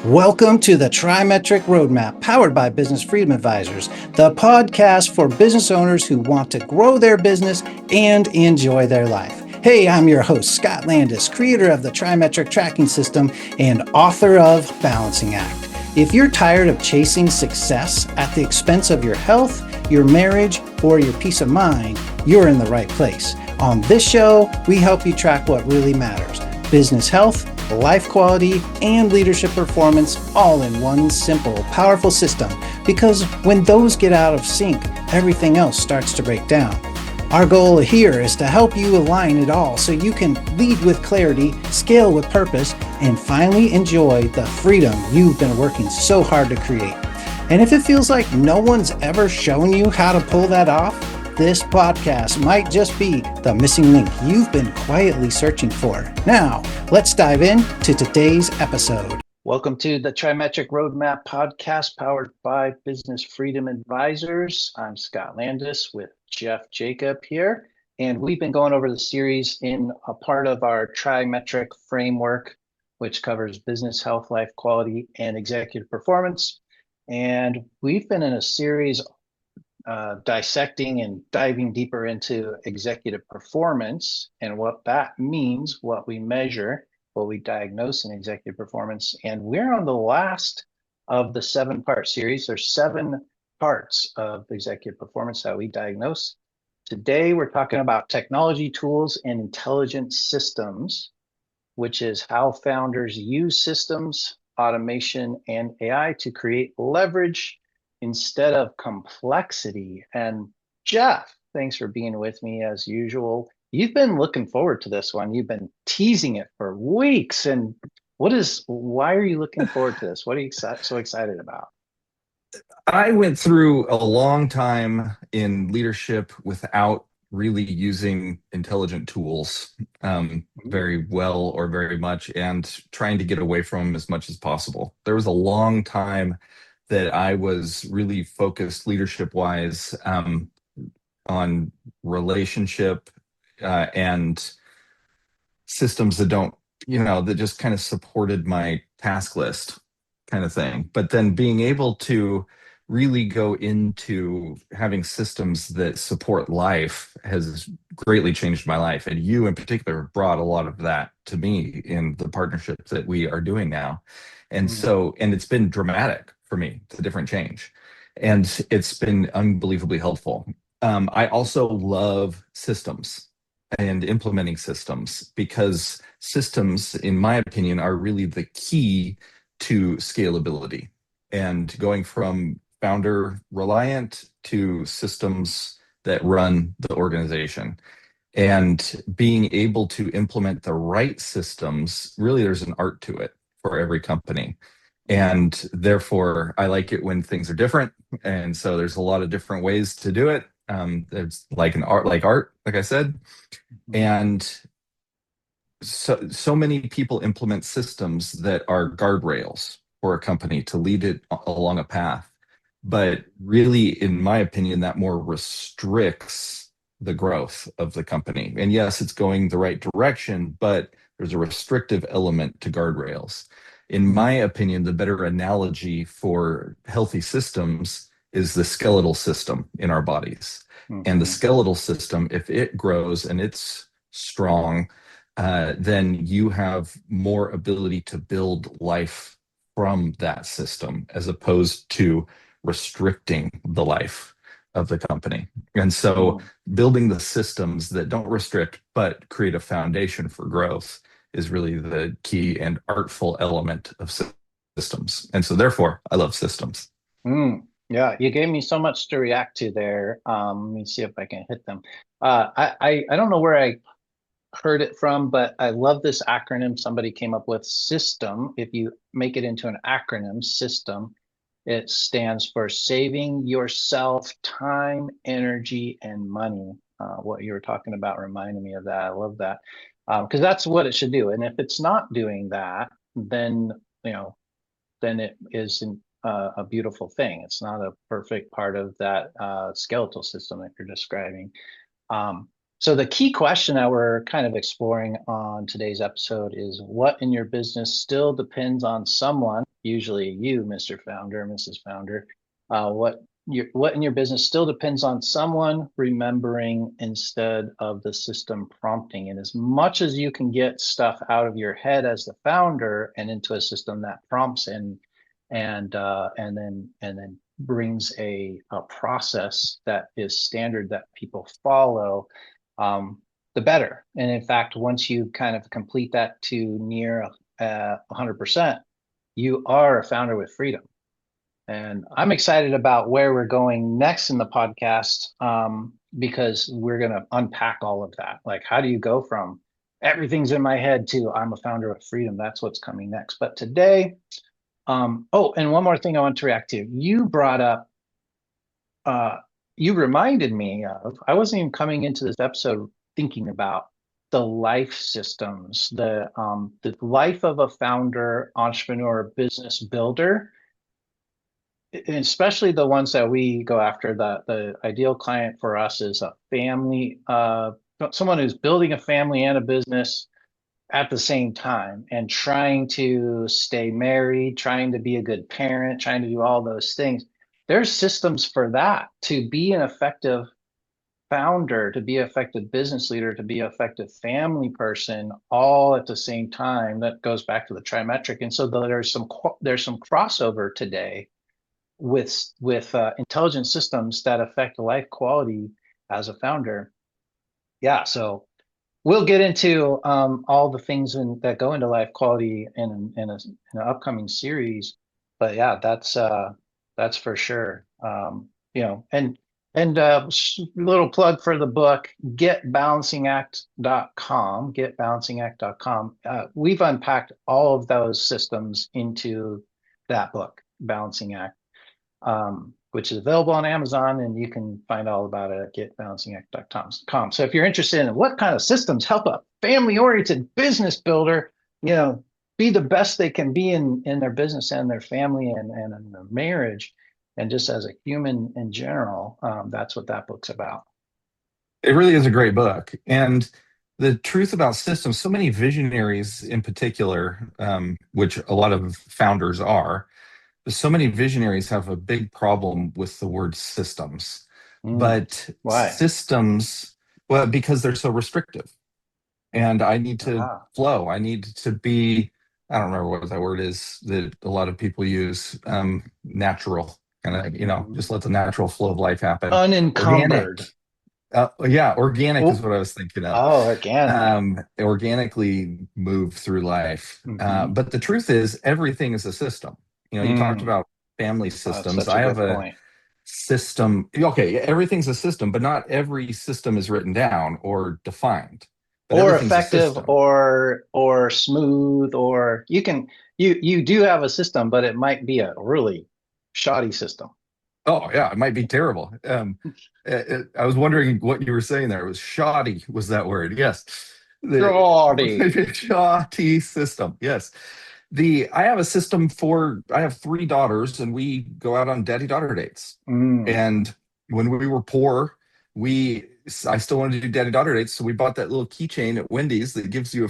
Welcome to the Trimetric Roadmap, powered by Business Freedom Advisors, the podcast for business owners who want to grow their business and enjoy their life. Hey, I'm your host, Scott Landis, creator of the Trimetric Tracking System and author of Balancing Act. If you're tired of chasing success at the expense of your health, your marriage, or your peace of mind, you're in the right place. On this show, we help you track what really matters: business health, life quality, and leadership performance, all in one simple, powerful system. Because when those get out of sync, everything else starts to break down. Our goal here is to help you align it all so you can lead with clarity, scale with purpose, and finally enjoy the freedom you've been working so hard to create. And if it feels like no one's ever shown you how to pull that off, this podcast might just be the missing link you've been quietly searching for. Now, let's dive into today's episode. Welcome to the Trimetric Roadmap podcast powered by Business Freedom Advisors. I'm Scott Landis with Jeff Jacob here, and we've been going over the series in a part of our Trimetric framework, which covers business health, life quality, and executive performance. And we've been in a series dissecting and diving deeper into executive performance and what that means, what we measure, what we diagnose in executive performance. And we're on the last of the 7-part series. There's 7 parts of executive performance that we diagnose. Today, we're talking about technology tools and intelligent systems, which is how founders use systems, automation, and AI to create leverage instead of complexity. And Jeff, thanks for being with me as usual. You've been looking forward to this one. You've been teasing it for weeks. And why are you looking forward to this? What are you so excited about? I went through a long time in leadership without really using intelligent tools very well or very much, and trying to get away from them as much as possible. There was a long time that I was really focused leadership wise on relationship and systems that don't, that just kind of supported my task list kind of thing. But then being able to really go into having systems that support life has greatly changed my life. And you in particular brought a lot of that to me in the partnership that we are doing now. And and it's been dramatic for me. It's a different change. And it's been unbelievably helpful. I also love systems and implementing systems, because systems, in my opinion, are really the key to scalability and going from founder reliant to systems that run the organization. And being able to implement the right systems, really, there's an art to it for every company. And therefore, I like it when things are different. And so there's a lot of different ways to do it. There's like art, like I said. And so many people implement systems that are guardrails for a company to lead it along a path. But really, in my opinion, that more restricts the growth of the company. And yes, it's going the right direction, but there's a restrictive element to guardrails. In my opinion, the better analogy for healthy systems is the skeletal system in our bodies. And the skeletal system, if it grows and it's strong, then you have more ability to build life from that system, as opposed to restricting the life of the company. And so building the systems that don't restrict but create a foundation for growth is really the key and artful element of systems. And so therefore, I love systems. Yeah, you gave me so much to react to there. Let me see if I can hit them. I don't know where I heard it from, but I love this acronym somebody came up with, system. If you make it into an acronym, system, it stands for saving yourself time, energy, and money. What you were talking about reminded me of that. I love that, because that's what it should do. And if it's not doing that, then then it isn't a beautiful thing. It's not a perfect part of that skeletal system that you're describing. So the key question that we're kind of exploring on today's episode is what in your business still depends on someone, usually you, Mr. Founder, Mrs. Founder, what in your business still depends on someone remembering instead of the system prompting. And as much as you can get stuff out of your head as the founder and into a system that prompts and then brings a process that is standard that people follow, the better. And in fact, once you kind of complete that to near 100%, you are a founder with freedom. And I'm excited about where we're going next in the podcast, because we're going to unpack all of that. Like, how do you go from everything's in my head to I'm a founder with freedom? That's what's coming next. But today, oh, and one more thing I want to react to. You brought up, you reminded me of, I wasn't even coming into this episode thinking about the life systems, the life of a founder, entrepreneur, business builder, and especially the ones that we go after. The ideal client for us is a family, someone who's building a family and a business at the same time and trying to stay married, trying to be a good parent, trying to do all those things. There's systems for that to be an effective founder, to be an effective business leader, to be an effective family person, all at the same time. That goes back to the trimetric. And so there's some crossover today with intelligent systems that affect life quality as a founder. Yeah, so we'll get into all the things that go into life quality in an upcoming series. But yeah, that's for sure. And little plug for the book, getbalancingact.com. We've unpacked all of those systems into that book, Balancing Act, which is available on Amazon, and you can find all about it at getbalancingact.com. So if you're interested in what kind of systems help a family-oriented business builder, be the best they can be in their business and their family and in their marriage, and just as a human in general, that's what that book's about. It really is a great book. And the truth about systems, so many visionaries in particular, which a lot of founders are, so many visionaries have a big problem with the word systems. But Why? systems, well, because they're so restrictive. And I need to flow. I need to be, I don't remember what that word is that a lot of people use, natural, kind of, just let the natural flow of life happen. Unencumbered. Organic. Yeah, organic is Oh, what I was thinking of. organic. Organically move through life. Mhm. But the truth is, everything is a system. You talked about family That's systems. such a I have good a point. system. Okay, everything's a system, but not every system is written down or defined. But Or everything's a effective system. or smooth, or you do have a system, but it might be a really shoddy system. Oh yeah, it might be terrible. I was wondering what you were saying there. It was shoddy, was that word? Yes. The Shoddy. shoddy system. Yes. I have a system I have three daughters and we go out on daddy-daughter dates. Mm. And when we were poor, I still wanted to do daddy-daughter dates, so we bought that little keychain at Wendy's that gives you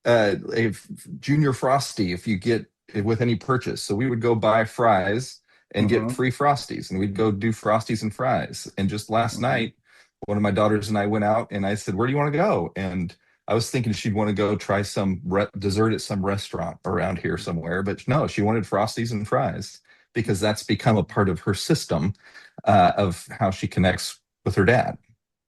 a junior frosty if you get with any purchase. So we would go buy fries and get Hmm. free frosties, and we'd go do frosties and fries. And just last Hmm. night, one of my daughters and I went out, and I said, "Where do you want to go?" And I was thinking she'd want to go try some dessert at some restaurant around here somewhere, but no, she wanted frosties and fries because that's become a part of her system, of how she connects with her dad.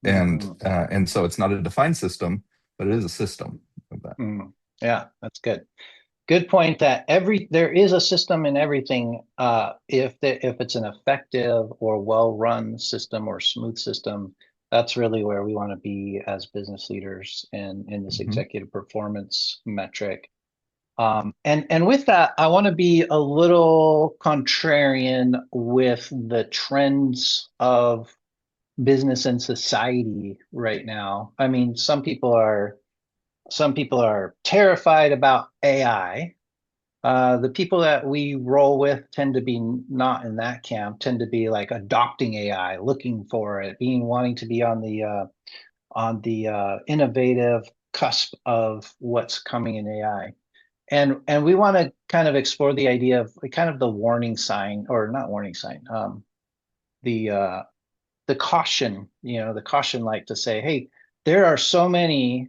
And Hmm. so it's not a defined system, but it is a system of that. Mm. Yeah, that's good. Good point that there is a system in everything. If it's an effective or well-run system or smooth system, that's really where we want to be as business leaders in this Mhm. executive performance metric. And with that, I want to be a little contrarian with the trends of business and society right now. I mean, some people are terrified about AI. The people that we roll with tend to be not in that camp, tend to be like adopting AI, looking for it, wanting to be on the innovative cusp of what's coming in AI. And we want to kind of explore the idea of kind of the warning sign, or not warning sign, the the caution, the caution light to say, hey, there are so many,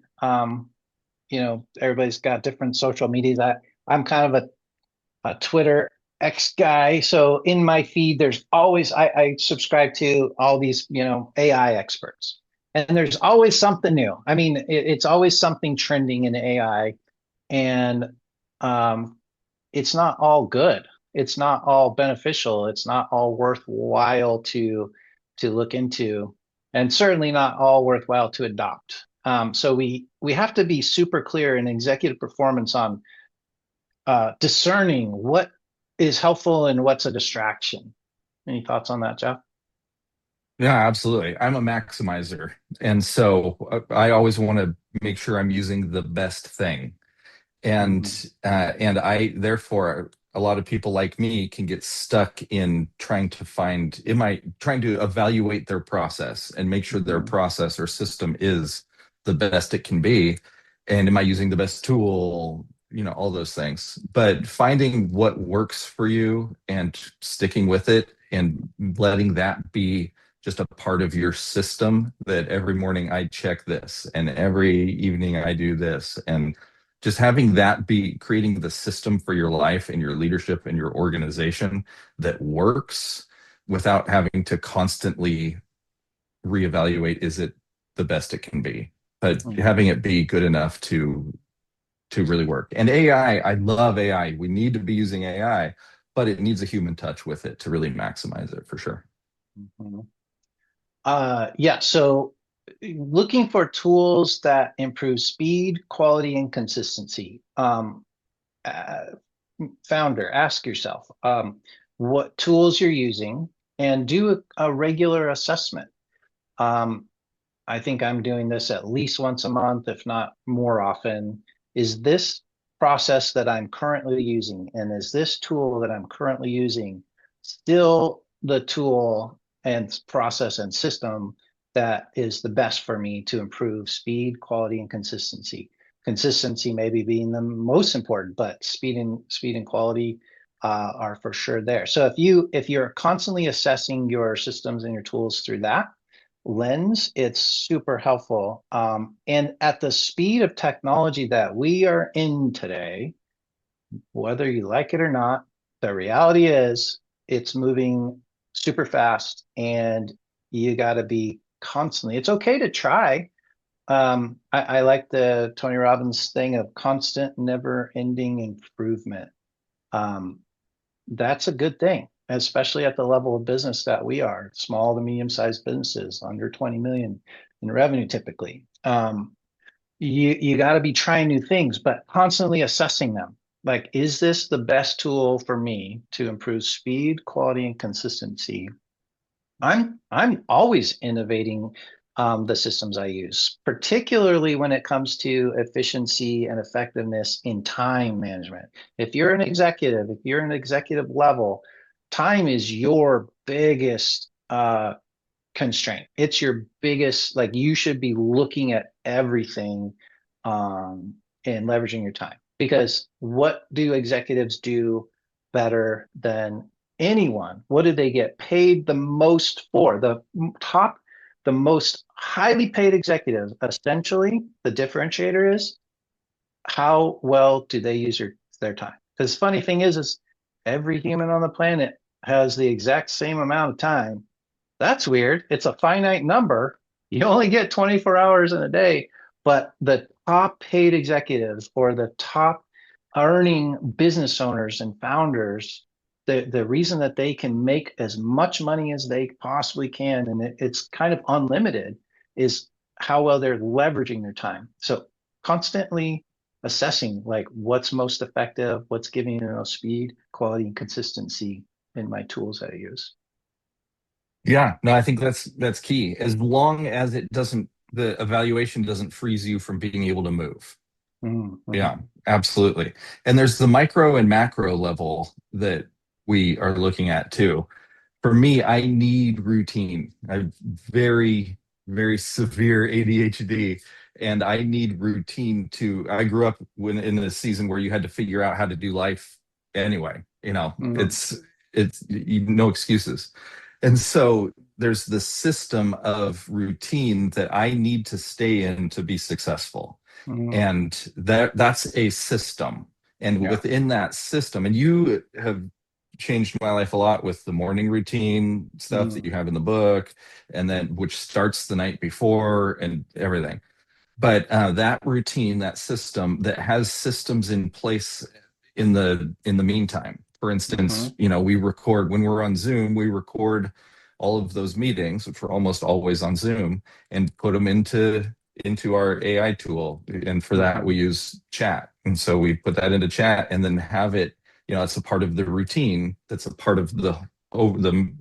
everybody's got different social medias. I'm kind of a Twitter X guy. So in my feed, there's always, I subscribe to all these, AI experts. And there's always something new. I mean, it's always something trending in AI. And um, it's not all good. It's not all beneficial. It's not all worthwhile to look into, and certainly not all worthwhile to adopt. So we have to be super clear in executive performance on discerning what is helpful and what's a distraction. Any thoughts on that, Jeff? Yeah, absolutely. I'm a maximizer. And so I always want to make sure I'm using the best thing. And Mhm. and I therefore a lot of people like me can get stuck in trying to evaluate their process and make sure their Mhm. process or system is the best it can be. And am I using the best tool? All those things. But finding what works for you and sticking with it and letting that be just a part of your system, that every morning I check this and every evening I do this, and just having that be creating the system for your life and your leadership and your organization that works without having to constantly reevaluate, is it the best it can be, but Mhm. having it be good enough to really work. And I love AI. We need to be using AI, but it needs a human touch with it to really maximize it for sure. Mhm. Yeah, so looking for tools that improve speed, quality, and consistency. Uh, Founder, ask yourself what tools you're using and do a regular assessment. Um, I think I'm doing this at least once a month, if not more often. Is this process that I'm currently using, and is this tool that I'm currently using still the tool and process and system that is the best for me to improve speed, quality, and consistency? Consistency maybe being the most important, but speed and quality are for sure there. So if you're constantly assessing your systems and your tools through that lens, it's super helpful. And at the speed of technology that we are in today, whether you like it or not, the reality is it's moving super fast and you got to be constantly, it's okay to try. I like the Tony Robbins thing of constant, never ending improvement. Um, that's a good thing, especially at the level of business that we are, small to medium-sized businesses, under 20 million in revenue typically. You got to be trying new things, but constantly assessing them. Like, is this the best tool for me to improve speed, quality, and consistency? I'm always innovating the systems I use, particularly when it comes to efficiency and effectiveness in time management. If you're an executive level, time is your biggest constraint. It's your biggest, like you should be looking at everything and leveraging your time. Because what do executives do better than anyone? What do they get paid the most for? The most highly paid executives, essentially, the differentiator is how well do they use their time? Because funny thing is every human on the planet has the exact same amount of time. That's weird. It's a finite number. You only get 24 hours in a day, but the top paid executives or the top earning business owners and founders, the reason that they can make as much money as they possibly can, and it's kind of unlimited, is how well they're leveraging their time. So constantly assessing like what's most effective, what's giving you the most speed, quality, and consistency in my tools that I use. Yeah, no, I think that's key. As long as the evaluation doesn't freeze you from being able to move. Yeah, Mm-hmm. absolutely. And there's the micro and macro level that we are looking at too. For me, I need routine. I very, very severe ADHD, and I need routine to. I grew up in a season where you had to figure out how to do life anyway. Mm, No excuses. And so there's the system of routine that I need to stay in to be successful. mm, And that's a system. And yeah. within that system, and you have changed my life a lot with the morning routine stuff that Mm, you have in the book, and then which starts the night before and everything. But that routine, that system that has systems in place in the meantime. For mhm, instance, we record when we're on Zoom, we record all of those meetings, which are almost always on Zoom, and put them into our AI tool. And for that, we mhm, use chat. And so we put that into chat and then have it, it's a part of the routine. That's a part of the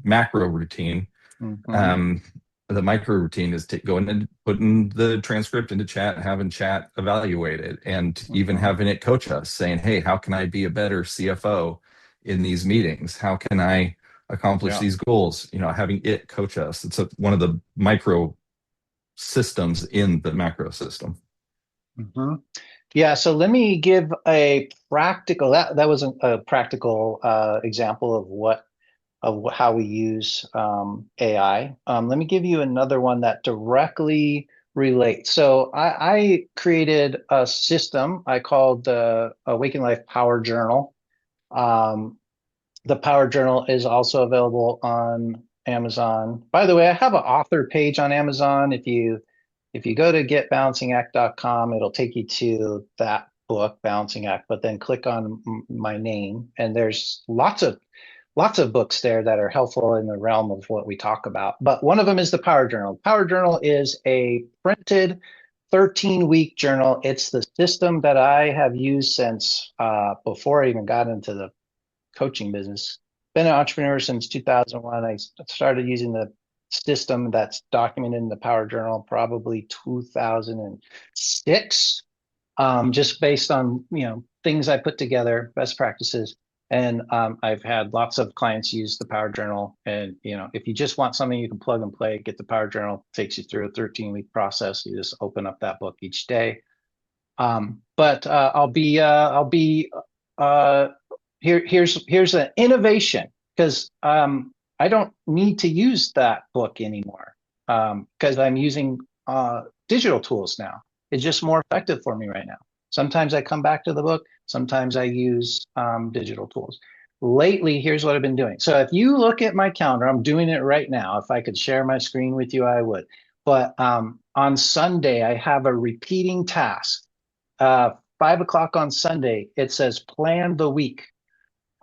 macro routine. mhm, um, the micro routine is going and putting the transcript into chat, having chat evaluate it, and even mhm. having it coach us, saying, "Hey, how can I be a better CFO in these meetings? How can I accomplish Yeah. these goals?" Having it coach us. It's one of the micro systems in the macro system. Mhm. Yeah, so let me give a practical that was a practical example of how we use AI. Let me give you another one that directly relates. So I created a system I called the Awaken Life Power Journal. Um, the Power Journal is also available on Amazon. By the way, I have an author page on Amazon. If you go to getbalancingact.com, it'll take you to that book, Balancing Act, but then click on my name, and there's lots of books there that are helpful in the realm of what we talk about. But one of them is the Power Journal. Power Journal is a printed 13-week journal. It's the system that I have used since before I even got into the coaching business. Been an entrepreneur since 2001. I started using the system that's documented in the Power Journal probably 2006, just based on things I put together, best practices. And I've had lots of clients use the Power Journal. And if you just want something you can plug and play, get the Power Journal. It takes you through a 13-week process. You just open up that book each day. But I'll be uh, here's an innovation, because I don't need to use that book anymore, because I'm using digital tools now. It's just more effective for me right now. Sometimes I come back to the book. Sometimes I use digital tools. Lately, here's what I've been doing. So if you look at my calendar, I'm doing it right now. If I could share my screen with you, I would. But on Sunday, I have a repeating task. 5 o'clock on Sunday, it says plan the week.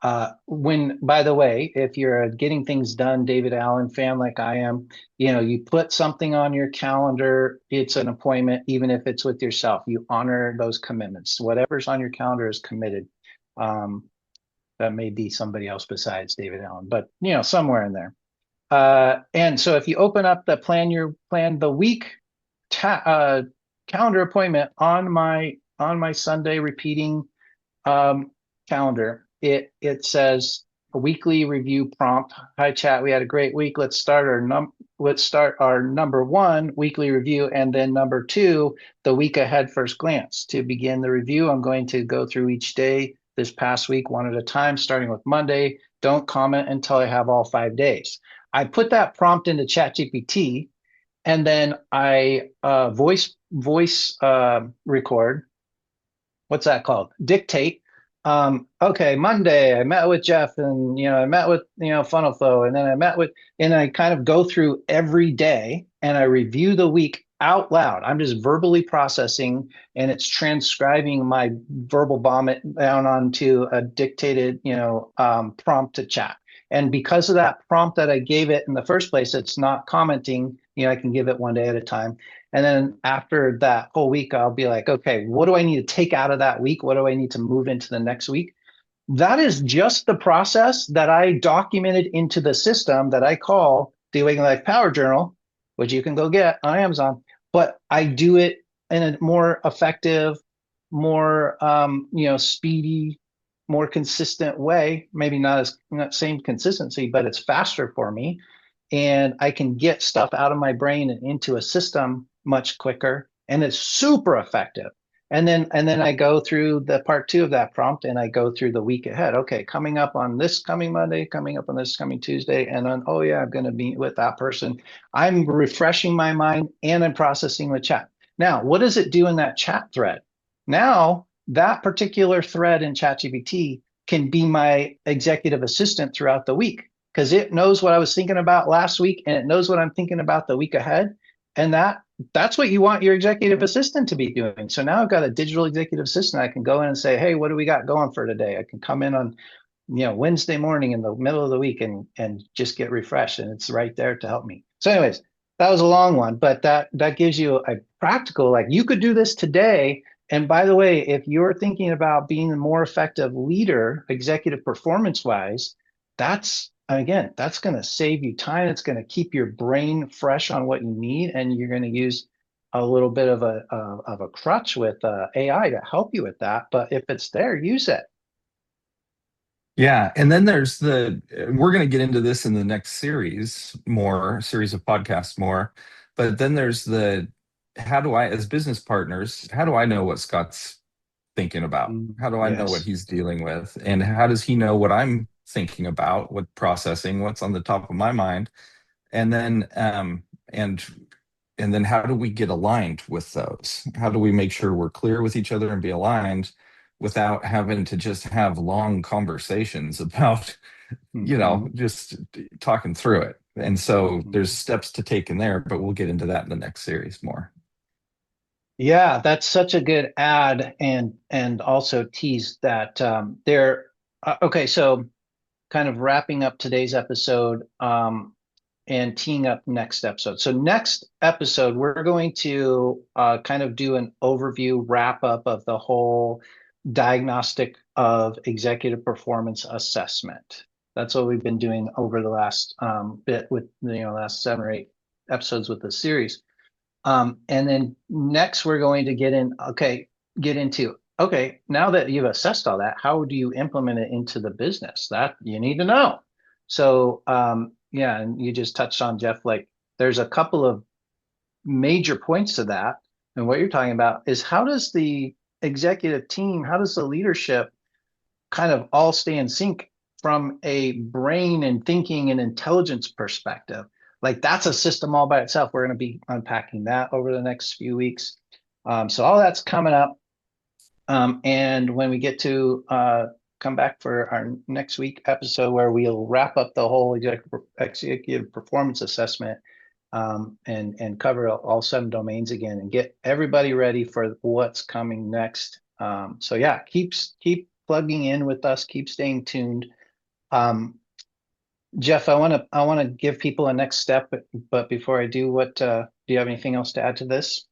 By the way, if you're a getting things done, David Allen fan like I am, you put something on your calendar, it's an appointment, even if it's with yourself. You honor those commitments. Whatever's on your calendar is committed. Um, that may be somebody else besides David Allen, but somewhere in there. And so if you open up the plan the week calendar appointment on my Sunday repeating um, calendar, it says a weekly review prompt. Hi chat, we had a great week. Let's start our number one weekly review, and then number two, the week ahead first glance. To begin the review, I'm going to go through each day this past week one at a time, starting with Monday. Don't comment until I have all 5 days. I put that prompt into ChatGPT, and then I voice record. What's that called? Dictate. Okay, Monday I met with Jeff, and I met with Funnel Flow, and then and I kind of go through every day and I review the week out loud. I'm just verbally processing, and it's transcribing my verbal vomit down onto a dictated prompt to chat. And because of that prompt that I gave it in the first place, it's not commenting. I can give it one day at a time. And then after that whole week, I'll be like, okay, what do I need to take out of that week? What do I need to move into the next week? That is just the process that I documented into the system that I call the Awaken Life Power Journal, which you can go get on Amazon. But I do it in a more effective, more speedy, more consistent way. Maybe not same consistency, but it's faster for me. and I can get stuff out of my brain and into a system much quicker, and it's super effective. And then I go through the part two of that prompt, and I go through the week ahead. Okay, coming up on this coming Monday, coming up on this coming Tuesday, and then, oh yeah, I'm going to meet with that person. I'm refreshing my mind, and I'm processing the chat. Now, what does it do in that chat thread? Now, that particular thread in ChatGPT can be my executive assistant throughout the week, because it knows what I was thinking about last week, and it knows what I'm thinking about the week ahead. And that's what you want your executive assistant to be doing. So now I've got a digital executive assistant. I can go in and say, hey, what do we got going for today? I can come in on Wednesday morning in the middle of the week and just get refreshed, and it's right there to help me. So anyways, that was a long one, but that gives you a practical, like, you could do this today. And by the way, if you're thinking about being a more effective leader, executive performance wise, that's going to save you time. It's going to keep your brain fresh on what you need, and you're going to use a little bit of a crutch with AI to help you with that. But if it's there, use it. Yeah, and then we're going to get into this in the next series of podcasts more, but then there's how do I, as business partners, how do I know what Scott's thinking about? How do I know what Yes. he's dealing with? And how does he know what I'm thinking about, what processing, what's on the top of my mind? And then and then how do we get aligned with those? How do we make sure we're clear with each other and be aligned without having to just have long conversations about, Mm-hmm. just talking through it? And so there's Mm-hmm. steps to take in there, but we'll get into that in the next series more. Yeah, that's such a good add, and also tease that there. Okay, so kind of wrapping up today's episode, and teeing up next episode. So next episode, we're going to kind of do an overview wrap up of the whole diagnostic of executive performance assessment. That's what we've been doing over the last bit with last 7 or 8 episodes with the series. And then next we're going to get into, okay, now that you've assessed all that, how do you implement it into the business? That you need to know. So yeah, and you just touched on, Jeff, like, there's a couple of major points to that. And what you're talking about is, how does the executive team, how does the leadership kind of all stay in sync from a brain and thinking and intelligence perspective? Like, that's a system all by itself. We're going to be unpacking that over the next few weeks. So all that's coming up. And when we get to come back for our next week episode, where we'll wrap up the whole executive performance assessment, and cover all 7 domains again, and get everybody ready for what's coming next. So yeah, keep plugging in with us, keep staying tuned. Um, Jeff, I want to give people a next step, but before I do, what do you have anything else to add to this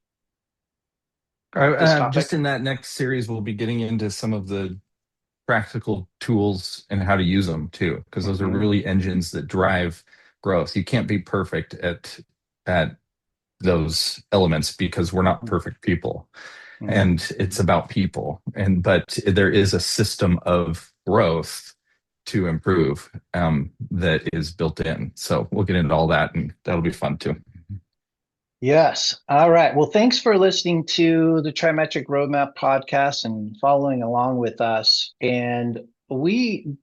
Just topic? in that next series, we'll be getting into some of the practical tools and how to use them too, because those are Mm-hmm. really engines that drive growth. You can't be perfect at those elements because we're not perfect people, and it's Mm-hmm. about people. But there is a system of growth to improve, that is built in. So we'll get into all that, and that'll be fun too. Yes. All right. Well, thanks for listening to the Trimetric Roadmap podcast and following along with us. And we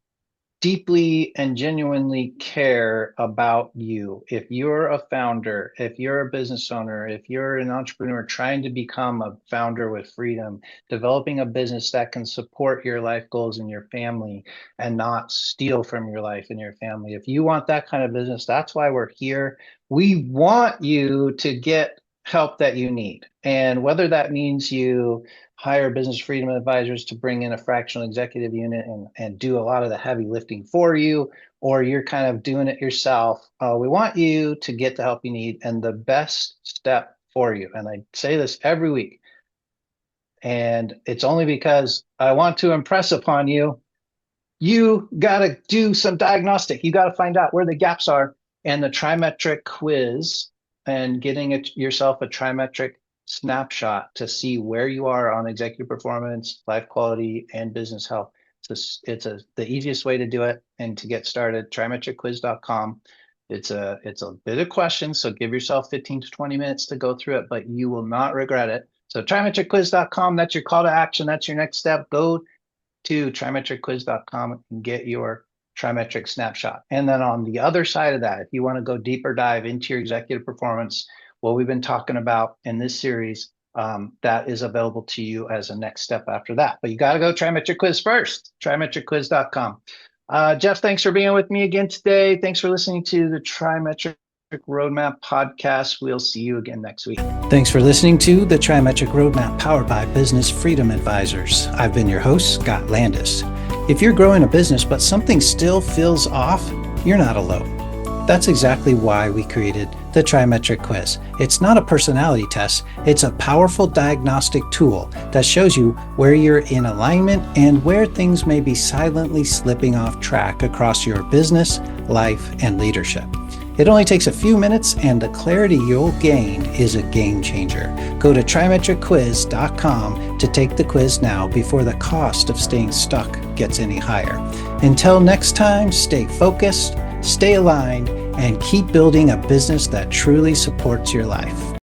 deeply and genuinely care about you. If you're a founder, if you're a business owner, if you're an entrepreneur trying to become a founder with freedom, developing a business that can support your life goals and your family and not steal from your life and your family, if you want that kind of business, that's why we're here. We want you to get help that you need. And whether that means you hire business freedom advisors to bring in a fractional executive unit and do a lot of the heavy lifting for you, or you're kind of doing it yourself. We want you to get the help you need, and the best step for you. And I say this every week, and it's only because I want to impress upon you. You got to do some diagnostic. You got to find out where the gaps are, and the trimetric quiz, and getting yourself a trimetric snapshot to see where you are on executive performance, life quality, and business health. The easiest way to do it and to get started, trimetricquiz.com. It's a bit of questions, so give yourself 15 to 20 minutes to go through it, but you will not regret it. So trimetricquiz.com, that's your call to action. That's your next step. Go to trimetricquiz.com and get your Trimetric snapshot. And then on the other side of that, if you want to go deeper dive into your executive performance, what we've been talking about in this series, that is available to you as a next step after that. But you got to go Trimetric Quiz first, trimetricquiz.com. Jeff, thanks for being with me again today. Thanks for listening to the Trimetric Roadmap podcast. We'll see you again next week. Thanks for listening to the Trimetric Roadmap powered by Business Freedom Advisors. I've been your host, Scott Landis. If you're growing a business but something still feels off, you're not alone. That's exactly why we created the Trimetric Quiz. It's not a personality test, it's a powerful diagnostic tool that shows you where you're in alignment and where things may be silently slipping off track across your business, life, and leadership. It only takes a few minutes, and the clarity you'll gain is a game changer. Go to trimetricquiz.com to take the quiz now before the cost of staying stuck gets any higher. Until next time, stay focused, stay aligned, and keep building a business that truly supports your life.